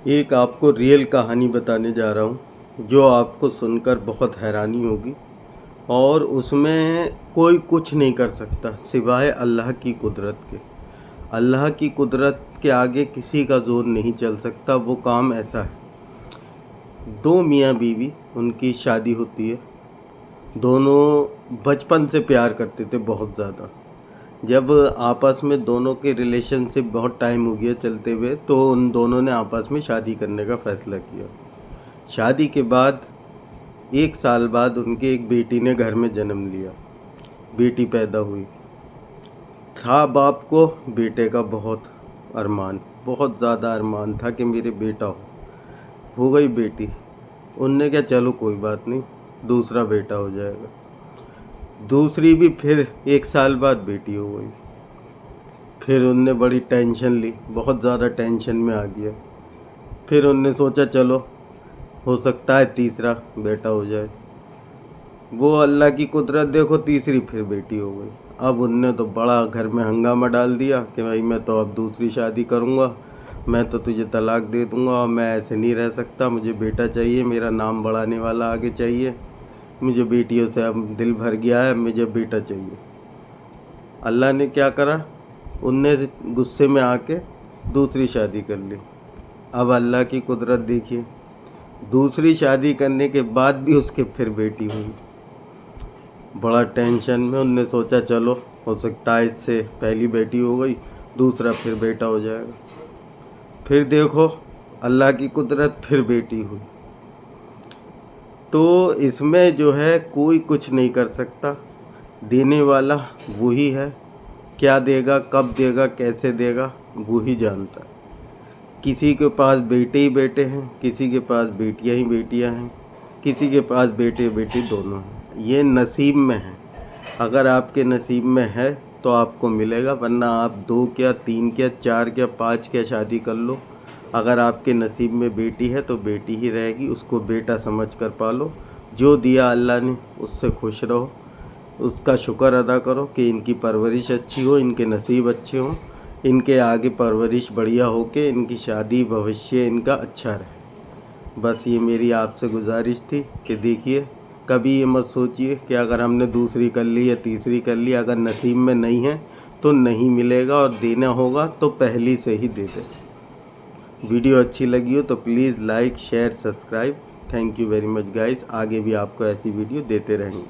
एक आपको रियल कहानी बताने जा रहा हूँ जो आपको सुनकर बहुत हैरानी होगी। और उसमें कोई कुछ नहीं कर सकता सिवाय अल्लाह की कुदरत के। अल्लाह की कुदरत के आगे किसी का जोर नहीं चल सकता। वो काम ऐसा है, दो मियाँ बीवी, उनकी शादी होती है। दोनों बचपन से प्यार करते थे बहुत ज़्यादा। जब आपस में दोनों के रिलेशनशिप बहुत टाइम हो गया चलते हुए, तो उन दोनों ने आपस में शादी करने का फ़ैसला किया। शादी के बाद 1 साल बाद उनके एक बेटी ने घर में जन्म लिया। बेटी पैदा हुई। था बाप को बेटे का बहुत अरमान, बहुत ज़्यादा अरमान था कि मेरे बेटा हो गई बेटी। उनने क्या, चलो कोई बात नहीं, दूसरा बेटा हो जाएगा। दूसरी भी फिर 1 साल बाद बेटी हो गई। फिर उनने बड़ी टेंशन ली, बहुत ज़्यादा टेंशन में आ गया। फिर उनने सोचा चलो हो सकता है तीसरा बेटा हो जाए। वो अल्लाह की कुदरत देखो, तीसरी फिर बेटी हो गई। अब उनने तो बड़ा घर में हंगामा डाल दिया कि भाई मैं तो अब दूसरी शादी करूँगा, मैं तो तुझे तलाक दे दूँगा, मैं ऐसे नहीं रह सकता, मुझे बेटा चाहिए, मेरा नाम बढ़ाने वाला आगे चाहिए, मुझे बेटियों से अब दिल भर गया है, मुझे बेटा चाहिए। अल्लाह ने क्या करा, उनने गुस्से में आके दूसरी शादी कर ली। अब अल्लाह की कुदरत देखिए, दूसरी शादी करने के बाद भी उसके फिर बेटी हुई। बड़ा टेंशन में उनने सोचा चलो हो सकता है इससे पहली बेटी हो गई, दूसरा फिर बेटा हो जाएगा। फिर देखो अल्लाह की कुदरत, फिर बेटी हुई। तो इसमें जो है कोई कुछ नहीं कर सकता, देने वाला वही है। क्या देगा, कब देगा, कैसे देगा, वो ही जानता है। किसी के पास बेटे ही बेटे हैं, किसी के पास बेटियां ही बेटियां हैं, किसी के पास बेटे बेटी दोनों हैं। ये नसीब में है। अगर आपके नसीब में है तो आपको मिलेगा, वरना आप 2 क्या 3 क्या 4 क्या 5 क्या शादी कर लो, अगर आपके नसीब में बेटी है तो बेटी ही रहेगी। उसको बेटा समझ कर पालो। जो दिया अल्लाह ने उससे खुश रहो, उसका शुक्र अदा करो कि इनकी परवरिश अच्छी हो, इनके नसीब अच्छे हों, इनके आगे परवरिश बढ़िया हो के इनकी शादी भविष्य इनका अच्छा रहे। बस ये मेरी आपसे गुजारिश थी कि देखिए, कभी ये मत सोचिए कि अगर हमने दूसरी कर ली या तीसरी कर ली, अगर नसीब में नहीं है तो नहीं मिलेगा, और देना होगा तो पहली से ही दे दें। वीडियो अच्छी लगी हो तो please like share subscribe. Thank you very much guys. आगे भी आपको ऐसी वीडियो देते रहेंगे।